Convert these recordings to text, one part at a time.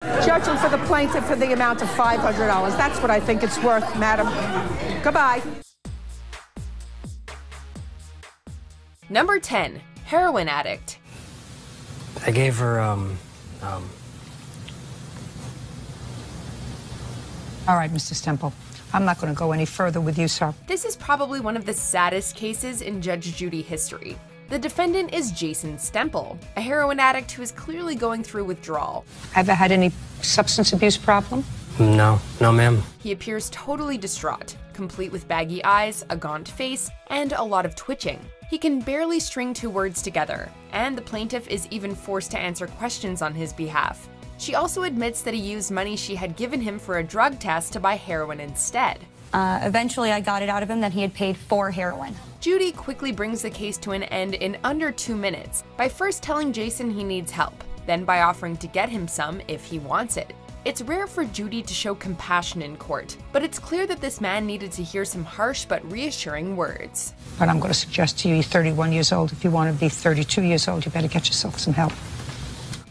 Judging for the plaintiff for the amount of $500. That's what I think it's worth, madam. Goodbye. Number 10, heroin addict. I gave her, All right, Mr. Stemple. I'm not going to go any further with you, sir. This is probably one of the saddest cases in Judge Judy history. The defendant is Jason Stemple, a heroin addict who is clearly going through withdrawal. Ever had any substance abuse problem? no, ma'am. He appears totally distraught, complete with baggy eyes, a gaunt face, and a lot of twitching. He can barely string two words together, and the plaintiff is even forced to answer questions on his behalf. She also admits that he used money she had given him for a drug test to buy heroin instead. Eventually, I got it out of him that he had paid for heroin. Judy quickly brings the case to an end in under 2 minutes by first telling Jason he needs help, then by offering to get him some if he wants it. It's rare for Judy to show compassion in court, but it's clear that this man needed to hear some harsh but reassuring words. But I'm going to suggest to you, you're 31 years old. If you want to be 32 years old, you better get yourself some help.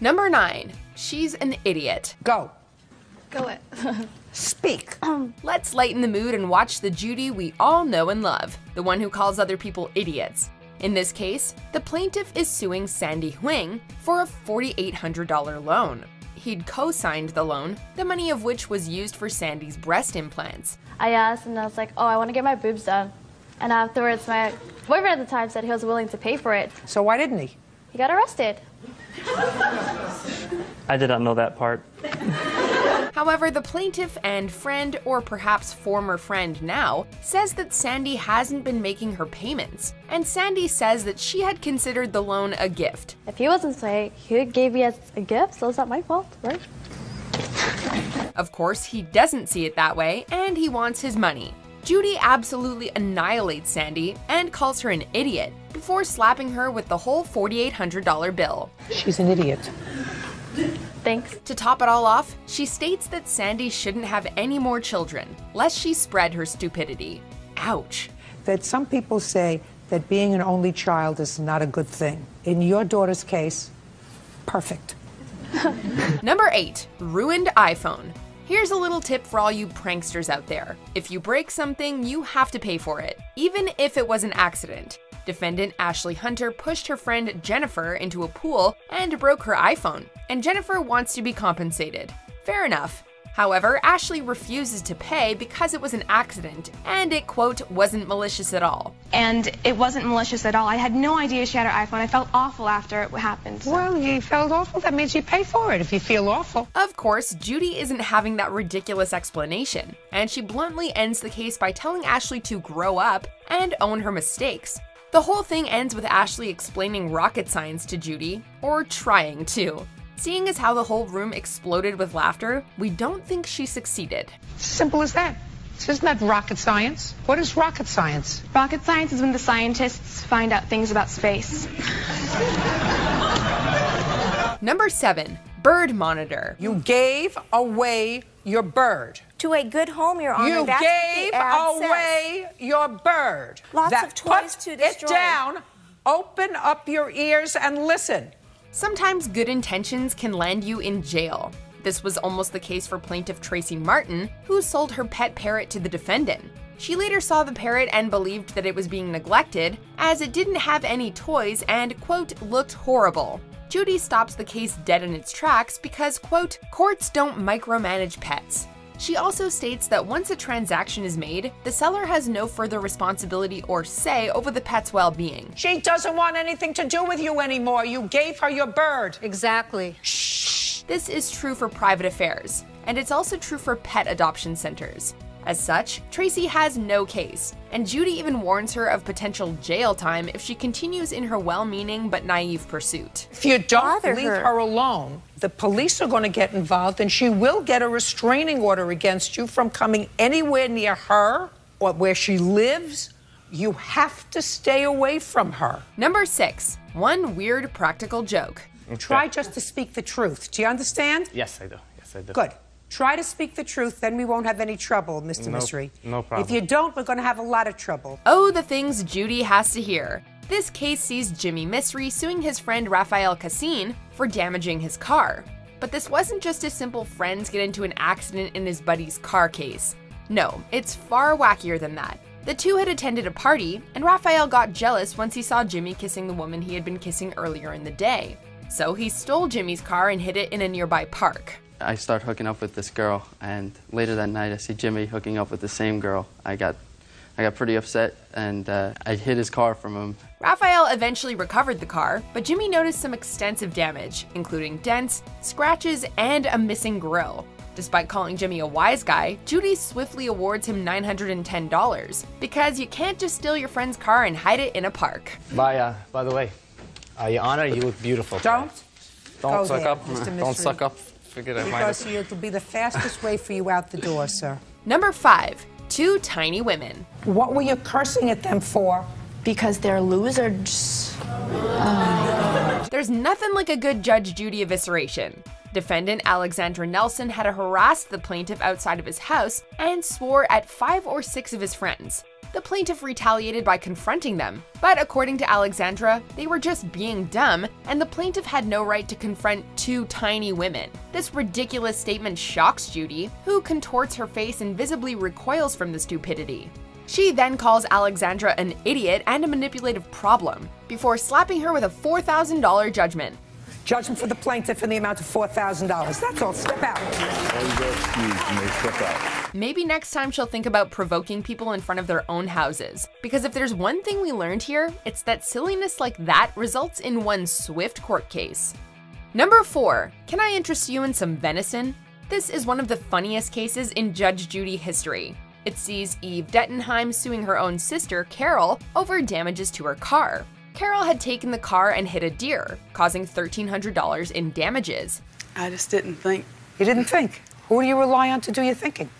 Number 9, she's an idiot. Go. Go it. Speak. Let's lighten the mood and watch the Judy we all know and love, the one who calls other people idiots. In this case, the plaintiff is suing Sandy Huang for a $4,800 loan. He'd co-signed the loan, the money of which was used for Sandy's breast implants. I asked and I was like, oh, I want to get my boobs done. And afterwards, my boyfriend at the time said he was willing to pay for it. So why didn't he? He got arrested. I did not know that part. However, the plaintiff and friend, or perhaps former friend now, says that Sandy hasn't been making her payments, and Sandy says that she had considered the loan a gift. If he wasn't saying he gave me as a gift, so it's not my fault, right? Of course, he doesn't see it that way, and he wants his money. Judy absolutely annihilates Sandy and calls her an idiot before slapping her with the whole $4,800 bill. She's an idiot. Thanks. To top it all off, she states that Sandy shouldn't have any more children, lest she spread her stupidity. Ouch. That some people say that being an only child is not a good thing. In your daughter's case, perfect. Number 8, ruined iPhone. Here's a little tip for all you pranksters out there. If you break something, you have to pay for it, even if it was an accident. Defendant Ashley Hunter pushed her friend Jennifer into a pool and broke her iPhone, and Jennifer wants to be compensated. Fair enough. However, Ashley refuses to pay because it was an accident, and it, quote, wasn't malicious at all. And it wasn't malicious at all. I had no idea she had her iPhone. I felt awful after it happened. So. Well, you felt awful. That means you pay for it if you feel awful. Of course, Judy isn't having that ridiculous explanation, and she bluntly ends the case by telling Ashley to grow up and own her mistakes. The whole thing ends with Ashley explaining rocket science to Judy, or trying to. Seeing as how the whole room exploded with laughter, we don't think she succeeded. Simple as that. This is not rocket science. What is rocket science? Rocket science is when the scientists find out things about space. Number 7, bird monitor. You gave away your bird. To a good home, Your Honor. You That's gave what the ad away your bird. Lots of toys to destroy. Put it down, open up your ears and listen. Sometimes good intentions can land you in jail. This was almost the case for plaintiff Tracy Martin, who sold her pet parrot to the defendant. She later saw the parrot and believed that it was being neglected, as it didn't have any toys and, quote, looked horrible. Judy stops the case dead in its tracks because, quote, courts don't micromanage pets. She also states that once a transaction is made, the seller has no further responsibility or say over the pet's well-being. She doesn't want anything to do with you anymore. You gave her your bird. Exactly. Shh. This is true for private affairs, and it's also true for pet adoption centers. As such, Tracy has no case, and Judy even warns her of potential jail time if she continues in her well-meaning but naive pursuit. If you don't leave her alone, the police are going to get involved, and she will get a restraining order against you from coming anywhere near her or where she lives. You have to stay away from her. Number 6, one weird practical joke. Okay. Try just to speak the truth. Do you understand? Yes, I do. Yes, I do. Good. Try to speak the truth, then we won't have any trouble, Mr. Mystery. No problem. If you don't, we're going to have a lot of trouble. Oh, the things Judy has to hear. This case sees Jimmy Mystery suing his friend Rafael Cassin for damaging his car. But this wasn't just a simple friends get into an accident in his buddy's car case. No, it's far wackier than that. The two had attended a party, and Raphael got jealous once he saw Jimmy kissing the woman he had been kissing earlier in the day. So he stole Jimmy's car and hid it in a nearby park. I start hooking up with this girl, and later that night I see Jimmy hooking up with the same girl. I got pretty upset, and I hid his car from him. Raphael eventually recovered the car, but Jimmy noticed some extensive damage, including dents, scratches, and a missing grille. Despite calling Jimmy a wise guy, Judy swiftly awards him $910, because you can't just steal your friend's car and hide it in a park. By the way, Your Honor, you look beautiful. Don't Suck up. Don't suck up. Because it'll be the fastest way for you out the door, sir. Number 5. Two tiny women. What were you cursing at them for? Because they're losers. There's nothing like a good Judge Judy evisceration. Defendant Alexandra Nelson had harassed the plaintiff outside of his house and swore at 5 or 6 of his friends. The plaintiff retaliated by confronting them, but according to Alexandra, they were just being dumb, and the plaintiff had no right to confront 2 tiny women. This ridiculous statement shocks Judy, who contorts her face and visibly recoils from the stupidity. She then calls Alexandra an idiot and a manipulative problem, before slapping her with a $4,000 judgment. Judgment for the plaintiff in the amount of $4,000. That's all. Step out. Maybe next time she'll think about provoking people in front of their own houses. Because if there's one thing we learned here, it's that silliness like that results in one swift court case. Number 4. Can I interest you in some venison? This is one of the funniest cases in Judge Judy history. It sees Eve Dettenheim suing her own sister, Carol, over damages to her car. Carol had taken the car and hit a deer, causing $1,300 in damages. I just didn't think. You didn't think? Who do you rely on to do your thinking?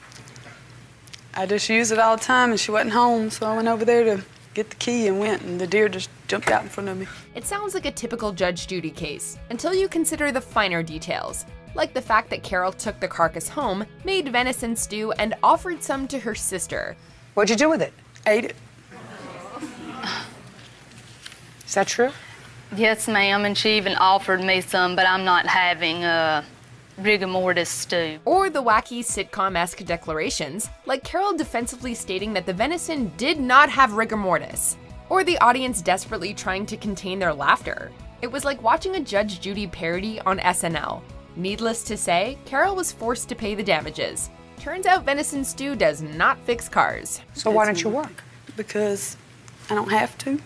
I just use it all the time, and she wasn't home, so I went over there to get the key and went, and the deer just jumped out in front of me. It sounds like a typical Judge Judy case, until you consider the finer details, like the fact that Carol took the carcass home, made venison stew, and offered some to her sister. What'd you do with it? Ate it. Is that true? Yes, ma'am, and she even offered me some, but I'm not having rigor mortis stew. Or the wacky sitcom-esque declarations, like Carol defensively stating that the venison did not have rigor mortis. Or the audience desperately trying to contain their laughter. It was like watching a Judge Judy parody on SNL. Needless to say, Carol was forced to pay the damages. Turns out venison stew does not fix cars. So why don't you work? Because I don't have to.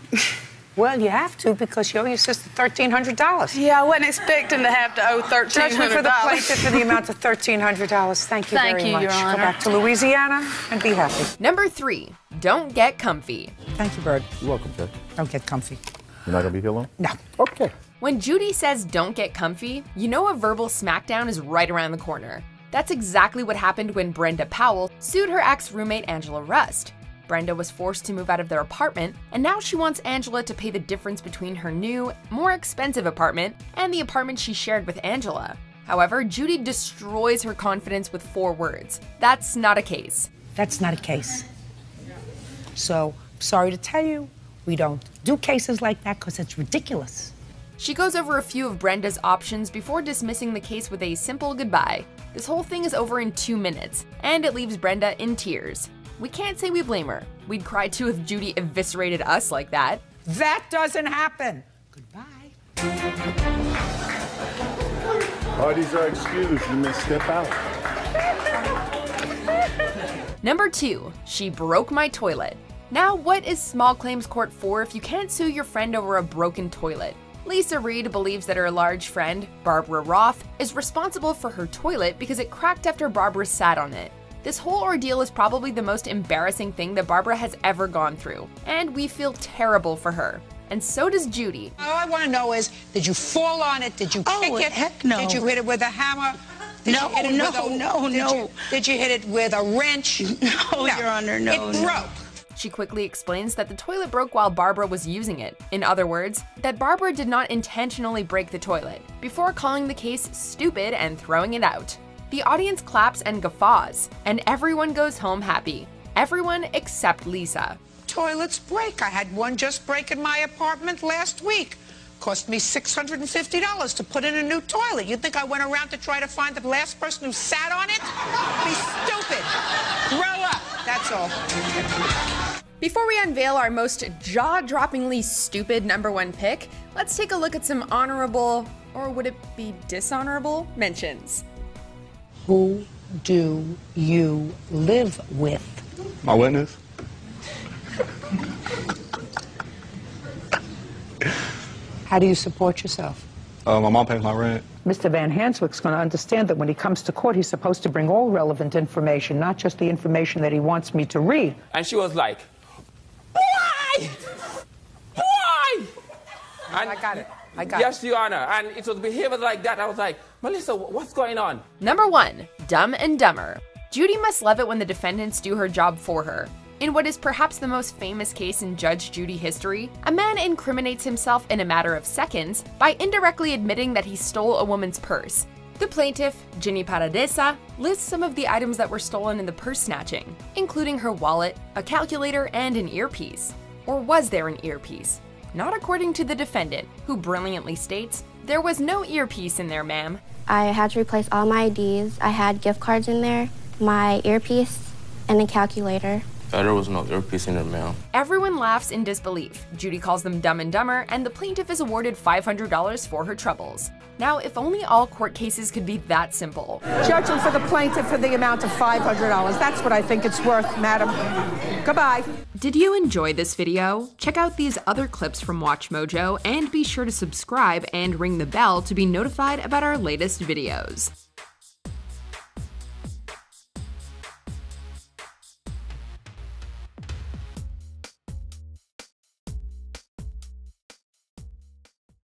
Well, you have to because you owe your sister $1,300. Yeah, I wasn't expecting to have to owe $1,300. Judgment for the plaintiff in the amount of $1,300. Thank you very much. Your Honor. Go back to Louisiana and be happy. Number 3. Don't get comfy. Thank you, Bird. You're welcome, Judge. Don't get comfy. You're not going to be here long? No. Okay. When Judy says don't get comfy, you know a verbal smackdown is right around the corner. That's exactly what happened when Brenda Powell sued her ex-roommate Angela Rust. Brenda was forced to move out of their apartment, and now she wants Angela to pay the difference between her new, more expensive apartment and the apartment she shared with Angela. However, Judy destroys her confidence with 4 words. That's not a case. That's not a case. So, sorry to tell you, we don't do cases like that because it's ridiculous. She goes over a few of Brenda's options before dismissing the case with a simple goodbye. This whole thing is over in 2 minutes, and it leaves Brenda in tears. We can't say we blame her. We'd cry too if Judy eviscerated us like that. That doesn't happen. Goodbye. Parties are excused. You may step out. Number 2. She broke my toilet. Now, what is small claims court for if you can't sue your friend over a broken toilet? Lisa Reed believes that her large friend, Barbara Roth, is responsible for her toilet because it cracked after Barbara sat on it. This whole ordeal is probably the most embarrassing thing that Barbara has ever gone through, and we feel terrible for her. And so does Judy. All I want to know is, did you fall on it? Did you kick it? Heck no. Did you hit it with a hammer? Did No. Did you hit it with a wrench? No, Your Honor, no. It broke. She quickly explains that the toilet broke while Barbara was using it. In other words, that Barbara did not intentionally break the toilet, before calling the case stupid and throwing it out. The audience claps and guffaws, and everyone goes home happy. Everyone except Lisa. Toilets break. I had one just break in my apartment last week. cost me $650 to put in a new toilet. You think I went around to try to find the last person who sat on it? Be stupid. Grow up. That's all. Before we unveil our most jaw-droppingly stupid #1 pick, let's take a look at some honorable, or would it be dishonorable, mentions. Who do you live with? My witness. How do you support yourself? My mom pays my rent. Mr. Van Hanswick's going to understand that when he comes to court, he's supposed to bring all relevant information, not just the information that he wants me to read. And she was like, why? Why? And I got it. I got yes, Your Honor. And it was behavior like that. I was like, Melissa, what's going on? #1, Dumb and Dumber. Judy must love it when the defendants do her job for her. In what is perhaps the most famous case in Judge Judy history, a man incriminates himself in a matter of seconds by indirectly admitting that he stole a woman's purse. The plaintiff, Ginny Paradesa, lists some of the items that were stolen in the purse snatching, including her wallet, a calculator, and an earpiece. Or was there an earpiece? Not according to the defendant, who brilliantly states, "There was no earpiece in there, ma'am." I had to replace all my IDs. I had gift cards in there, my earpiece, and a calculator. There was no earpiece in there, ma'am. Everyone laughs in disbelief. Judy calls them dumb and dumber, and the plaintiff is awarded $500 for her troubles. Now, if only all court cases could be that simple. Judging for the plaintiff for the amount of $500. That's what I think it's worth, madam. Goodbye. Did you enjoy this video? Check out these other clips from WatchMojo, and be sure to subscribe and ring the bell to be notified about our latest videos.